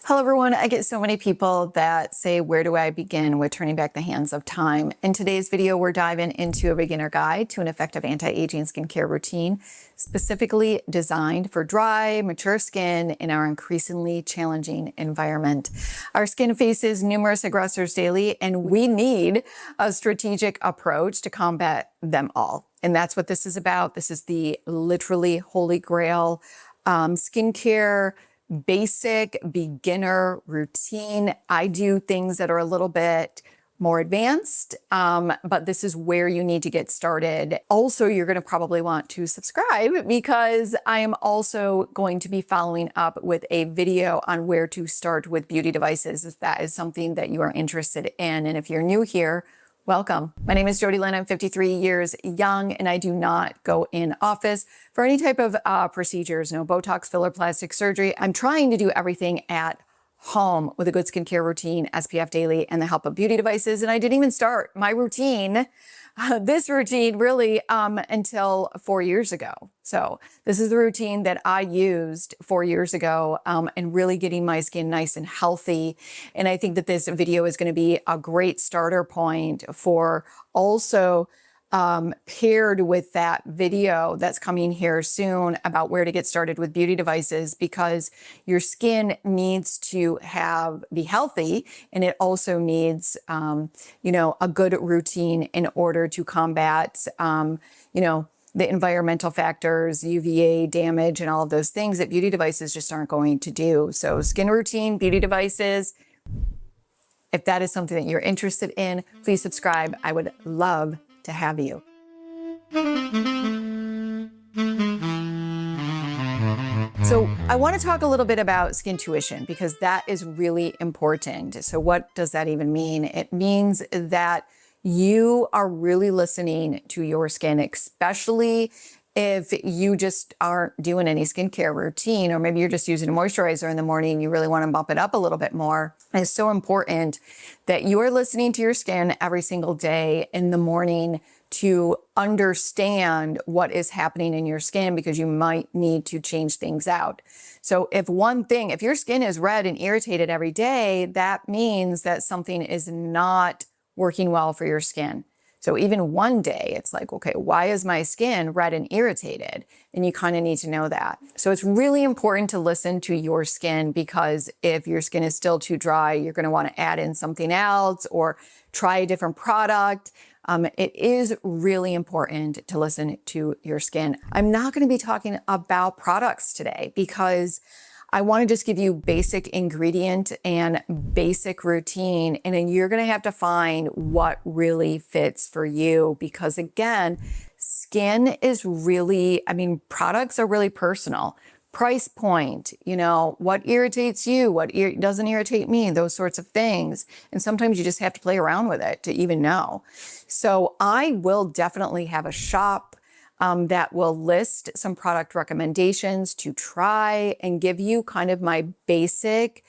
Hello, everyone. I get so many people that say, where do I begin with turning back the hands of time? In today's video, we're diving into a beginner guide to an effective anti-aging skincare routine, specifically designed for dry, mature skin in our increasingly challenging environment. Our skin faces numerous aggressors daily, and we need a strategic approach to combat them all. And that's what this is about. This is the literally holy grail skincare basic beginner routine. I do things that are a little bit more advanced, but this is where you need to get started. Also, you're going to probably want to subscribe because I am also going to be following up with a video on where to start with beauty devices if that is something that you are interested in. And if you're new here, welcome. My name is Jodylynn. I'm 53 years young, and I do not go in office for any type of procedures, no Botox, filler, plastic surgery. I'm trying to do everything at home with a good skincare routine, SPF daily, and the help of beauty devices. And I didn't even start my routine, this routine really until 4 years ago. So this is the routine that I used 4 years ago and really getting my skin nice and healthy. And I think that this video is going to be a great starter point for also paired with that video that's coming here soon about where to get started with beauty devices, because your skin needs to be healthy, and it also needs, a good routine in order to combat, the environmental factors, UVA damage, and all of those things that beauty devices just aren't going to do. So skin routine, beauty devices, if that is something that you're interested in, please subscribe. I would love to have you. So I want to talk a little bit about Skintuition because that is really important. So what does that even mean? It means that you are really listening to your skin, especially if you just aren't doing any skincare routine, or maybe you're just using a moisturizer in the morning and you really want to bump it up a little bit more. It's so important that you are listening to your skin every single day in the morning to understand what is happening in your skin, because you might need to change things out. So if your skin is red and irritated every day, that means that something is not working well for your skin. So even one day, it's like, okay, why is my skin red and irritated? And you kind of need to know that. So it's really important to listen to your skin, because if your skin is still too dry, you're going to want to add in something else or try a different product. It is really important to listen to your skin. I'm not going to be talking about products today because I want to just give you basic ingredient and basic routine, and then you're going to have to find what really fits for you, because again, skin is really, products are really personal. Price point, what irritates you, what doesn't irritate me, those sorts of things. And sometimes you just have to play around with it to even know. So I will definitely have a shop that will list some product recommendations to try and give you kind of my basic,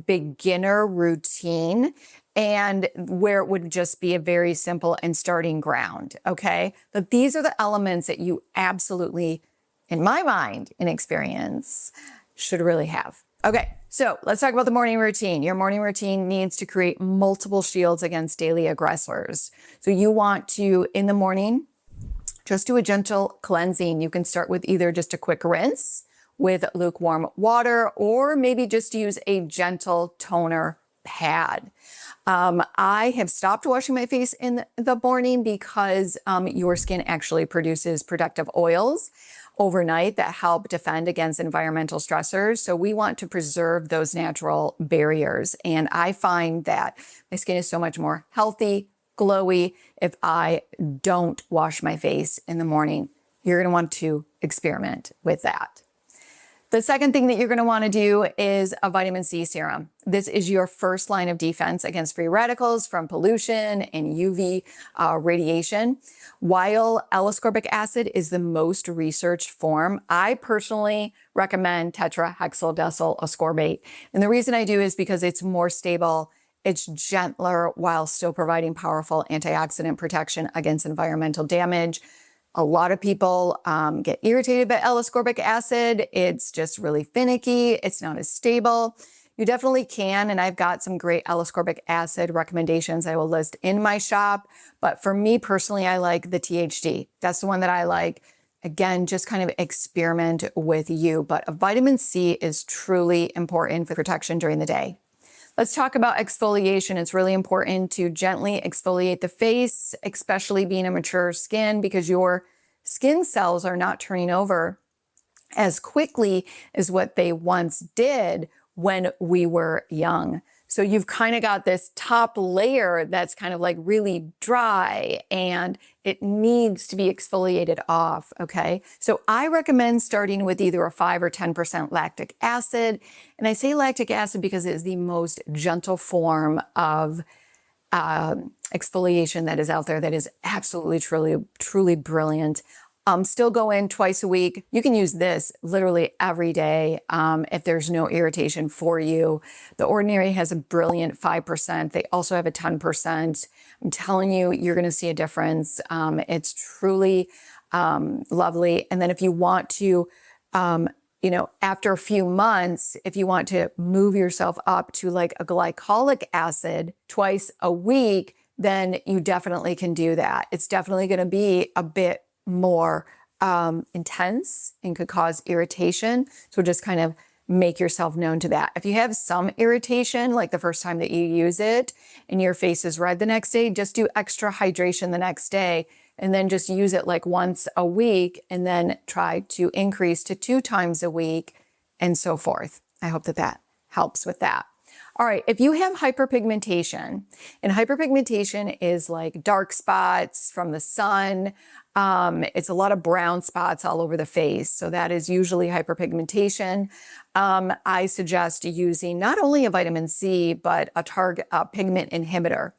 beginner routine, and where it would just be a very simple and starting ground. Okay. But these are the elements that you absolutely, in my mind and experience, should really have. Okay, so let's talk about the morning routine. Your morning routine needs to create multiple shields against daily aggressors. So you want to, in the morning, just do a gentle cleansing. You can start with either just a quick rinse with lukewarm water, or maybe just use a gentle toner pad. I have stopped washing my face in the morning because your skin actually produces protective oils overnight that help defend against environmental stressors. So we want to preserve those natural barriers. And I find that my skin is so much more healthy, glowy if I don't wash my face in the morning. You're going to want to experiment with that. The second thing that you're going to want to do is a vitamin C serum. This is your first line of defense against free radicals from pollution and UV radiation. While L-ascorbic acid is the most researched form, I personally recommend tetrahexyldecyl ascorbate. And the reason I do is because it's more stable, it's gentler, while still providing powerful antioxidant protection against environmental damage. A lot of people get irritated by L-ascorbic acid. It's just really finicky. It's not as stable. you definitely can. And I've got some great L-ascorbic acid recommendations I will list in my shop. But for me personally, I like the THD. That's the one that I like. Again, just kind of experiment with you. But a vitamin C is truly important for protection during the day. Let's talk about exfoliation. It's really important to gently exfoliate the face, especially being a mature skin, because your skin cells are not turning over as quickly as what they once did when we were young. So you've kind of got this top layer that's kind of like really dry and it needs to be exfoliated off, okay? So I recommend starting with either a 5 or 10% lactic acid. And I say lactic acid because it is the most gentle form of exfoliation that is out there that is absolutely, truly brilliant. Still go in twice a week. You can use this literally every day if there's no irritation for you. The Ordinary has a brilliant 5%. They also have a 10%. I'm telling you, you're going to see a difference. It's truly lovely. And then if you want to, after a few months, if you want to move yourself up to like a glycolic acid twice a week, then you definitely can do that. It's definitely going to be a bit more intense and could cause irritation. So just kind of make yourself known to that. If you have some irritation, like the first time that you use it and your face is red the next day, just do extra hydration the next day and then just use it like once a week and then try to increase to 2 times a week and so forth. I hope that that helps with that. All right, if you have hyperpigmentation, and hyperpigmentation is like dark spots from the sun, it's a lot of brown spots all over the face. So that is usually hyperpigmentation. I suggest using not only a vitamin C, but a pigment inhibitor.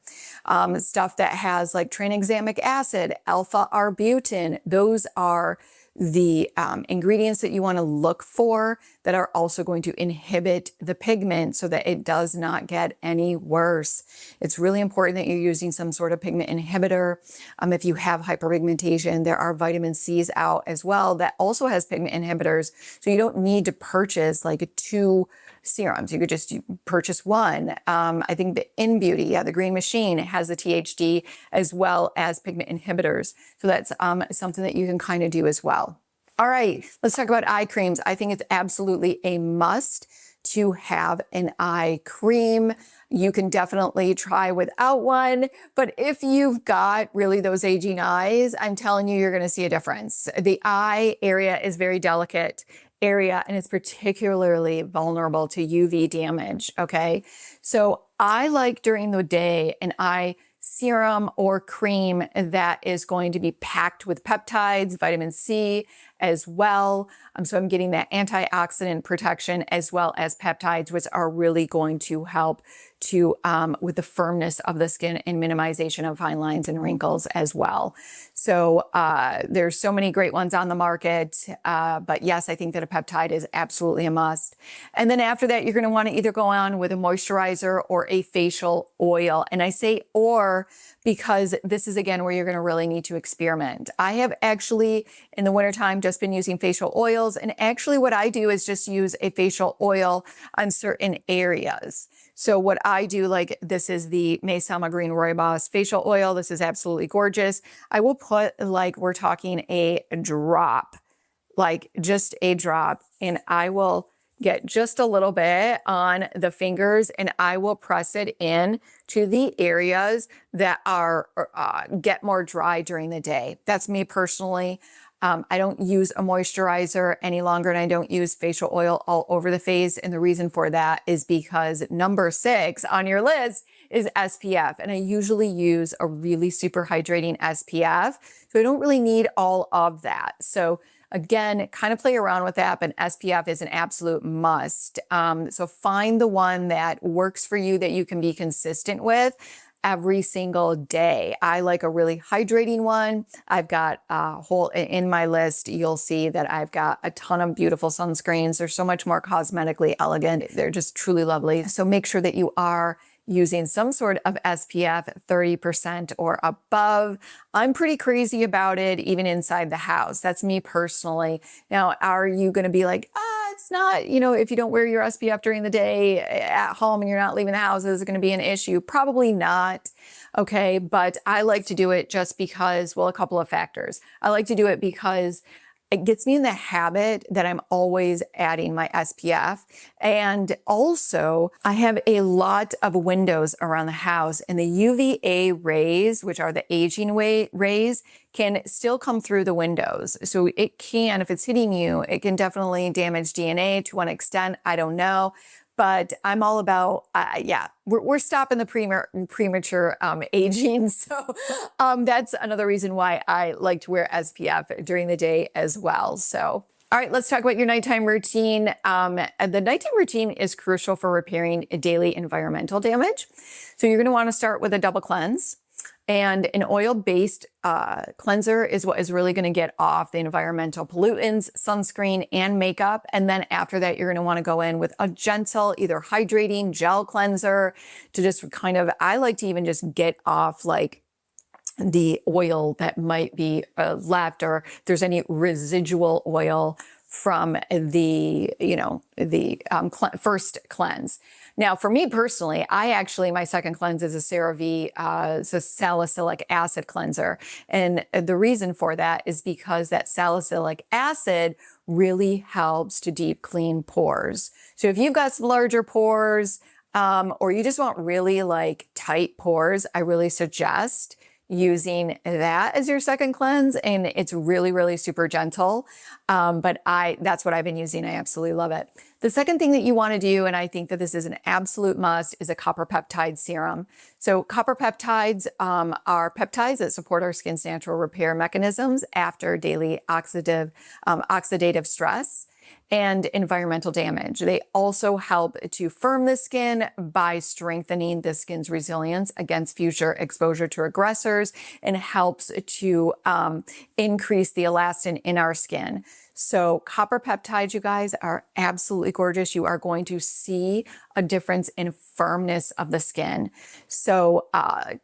Stuff that has like tranexamic acid, alpha-arbutin. Those are the ingredients that you want to look for that are also going to inhibit the pigment so that it does not get any worse. It's really important that you're using some sort of pigment inhibitor. If you have hyperpigmentation, there are vitamin C's out as well that also has pigment inhibitors. So you don't need to purchase like 2 serums. You could just purchase one. I think the In Beauty, the Green Machine, has the THD as well as pigment inhibitors. So that's something that you can kind of do as well. All right, let's talk about eye creams. I think it's absolutely a must to have an eye cream. You can definitely try without one, but if you've got really those aging eyes, I'm telling you, you're going to see a difference. The eye area is very delicate area and it's particularly vulnerable to UV damage, okay? So I like during the day an eye serum or cream that is going to be packed with peptides, vitamin C as well. So I'm getting that antioxidant protection as well as peptides, which are really going to help to with the firmness of the skin and minimization of fine lines and wrinkles as well. So there's so many great ones on the market, but yes, I think that a peptide is absolutely a must. And then after that, you're going to want to either go on with a moisturizer or a facial oil. And I say or because this is again where you're going to really need to experiment. I have actually in the wintertime just been using facial oils, and actually what I do is just use a facial oil on certain areas. So what I do, like this is the Maysama Green Rooibos facial oil. This is absolutely gorgeous. I will put like we're talking a drop, like just a drop, and I will get just a little bit on the fingers and I will press it in to the areas that are get more dry during the day. That's me personally. I don't use a moisturizer any longer and I don't use facial oil all over the face. And the reason for that is because number 6 on your list is SPF. And I usually use a really super hydrating SPF. So I don't really need all of that. So again, kind of play around with that, but SPF is an absolute must. So find the one that works for you that you can be consistent with every single day. I like a really hydrating one. I've got a whole, in my list, you'll see that I've got a ton of beautiful sunscreens. They're so much more cosmetically elegant. They're just truly lovely. So make sure that you are using some sort of SPF 30% or above. I'm pretty crazy about it even inside the house. That's me personally. Now, are you going to be like, it's not, if you don't wear your SPF during the day at home and you're not leaving the house, is it going to be an issue? Probably not. Okay. But I like to do it just because, well, a couple of factors. I like to do it because it gets me in the habit that I'm always adding my SPF. And also, I have a lot of windows around the house, and the UVA rays, which are the aging rays, can still come through the windows. So it can, if it's hitting you, it can definitely damage DNA to one extent. I don't know. But I'm all about, we're stopping the premature aging. So that's another reason why I like to wear SPF during the day as well. So, all right, let's talk about your nighttime routine. The nighttime routine is crucial for repairing daily environmental damage. So you're going to want to start with a double cleanse. And an oil-based cleanser is what is really going to get off the environmental pollutants, sunscreen, and makeup. And then after that, you're going to want to go in with a gentle, either hydrating gel cleanser to just kind of, I like to even just get off like the oil that might be left, or if there's any residual oil from the, first cleanse. Now, for me personally, my second cleanse is a CeraVe, it's a salicylic acid cleanser. And the reason for that is because that salicylic acid really helps to deep clean pores. So if you've got some larger pores, or you just want really like tight pores, I really suggest using that as your second cleanse. And it's really, really super gentle. But that's what I've been using. I absolutely love it. The second thing that you want to do, and I think that this is an absolute must, is a copper peptide serum. So copper peptides are peptides that support our skin's natural repair mechanisms after daily oxidative stress and environmental damage. They also help to firm the skin by strengthening the skin's resilience against future exposure to aggressors, and helps to increase the elastin in our skin. So copper peptides, you guys, are absolutely gorgeous. You are going to see a difference in firmness of the skin. So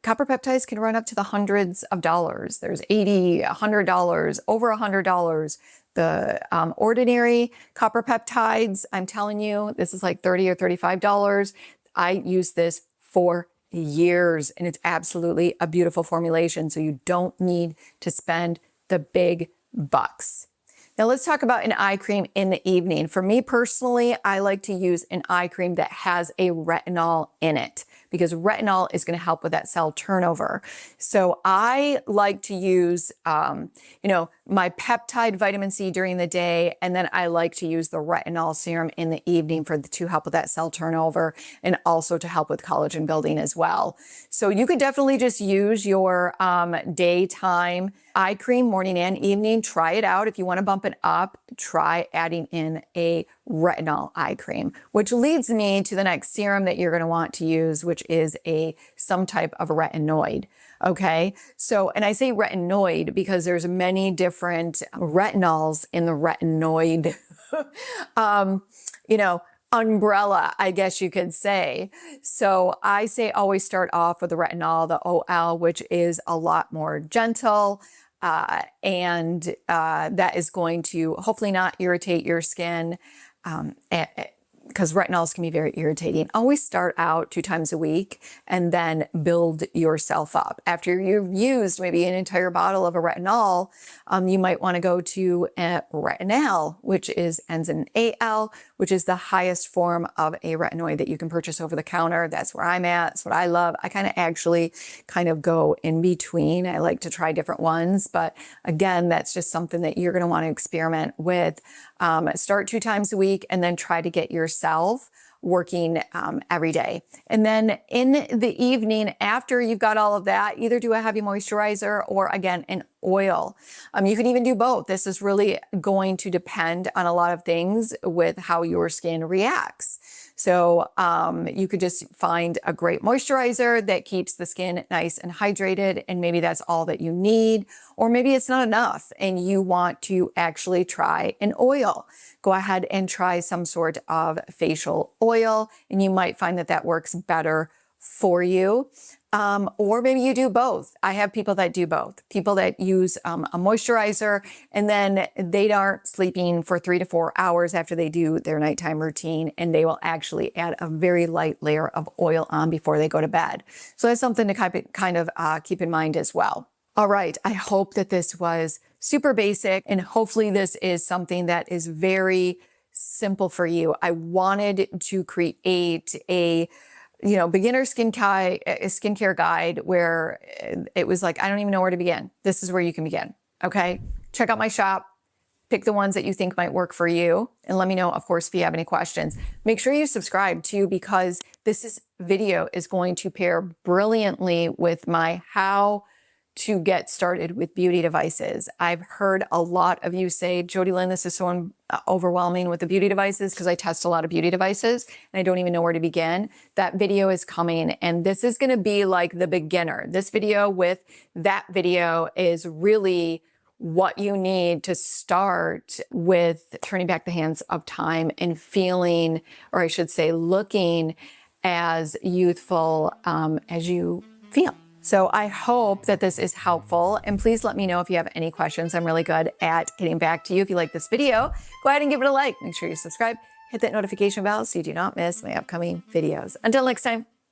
copper peptides can run up to the hundreds of dollars. There's $80, $100, over $100. The ordinary copper peptides, I'm telling you, this is like $30 or $35. I use this for years, and it's absolutely a beautiful formulation. So you don't need to spend the big bucks. Now let's talk about an eye cream in the evening. For me personally, I like to use an eye cream that has a retinol in it, because retinol is going to help with that cell turnover. So I like to use, my peptide vitamin C during the day, and then I like to use the retinol serum in the evening to help with that cell turnover, and also to help with collagen building as well. So you could definitely just use your daytime eye cream morning and evening. Try it out. If you want to bump it up, try adding in a retinol eye cream, which leads me to the next serum that you're going to want to use, which is some type of retinoid. Okay. So, and I say retinoid because there's many different retinols in the retinoid, umbrella, I guess you could say. So I say always start off with the retinol, the OL, which is a lot more gentle. And that is going to hopefully not irritate your skin, because retinols can be very irritating. Always start out 2 times a week and then build yourself up. After you've used maybe an entire bottle of a retinol, you might want to go to a retinol, which ends in AL, which is the highest form of a retinoid that you can purchase over the counter. That's where I'm at. That's what I love. I kind of go in between. I like to try different ones, but again, that's just something that you're going to want to experiment with. Start 2 times a week and then try to get yourself working every day. And then in the evening, after you've got all of that, either do a heavy moisturizer or again, an oil. You can even do both. This is really going to depend on a lot of things with how your skin reacts. So you could just find a great moisturizer that keeps the skin nice and hydrated, and maybe that's all that you need. Or maybe it's not enough and you want to actually try an oil. Go ahead and try some sort of facial oil, and you might find that works better for you. Or maybe you do both. I have people that do both. People that use a moisturizer and then they aren't sleeping for 3 to 4 hours after they do their nighttime routine, and they will actually add a very light layer of oil on before they go to bed. So that's something to kind of keep in mind as well. All right, I hope that this was super basic, and hopefully this is something that is very simple for you. I wanted to create a beginner skincare guide where it was like, I don't even know where to begin. This is where you can begin. Okay. Check out my shop, pick the ones that you think might work for you. And let me know, of course, if you have any questions. Make sure you subscribe too, because this video is going to pair brilliantly with my how to get started with beauty devices. I've heard a lot of you say, Jodylynn, this is so overwhelming with the beauty devices, because I test a lot of beauty devices and I don't even know where to begin. That video is coming, and this is going to be like the beginner. This video with that video is really what you need to start with turning back the hands of time and feeling, or I should say, looking as youthful as you feel. So I hope that this is helpful, and please let me know if you have any questions. I'm really good at getting back to you. If you like this video, go ahead and give it a like. Make sure you subscribe, hit that notification bell so you do not miss my upcoming videos. Until next time.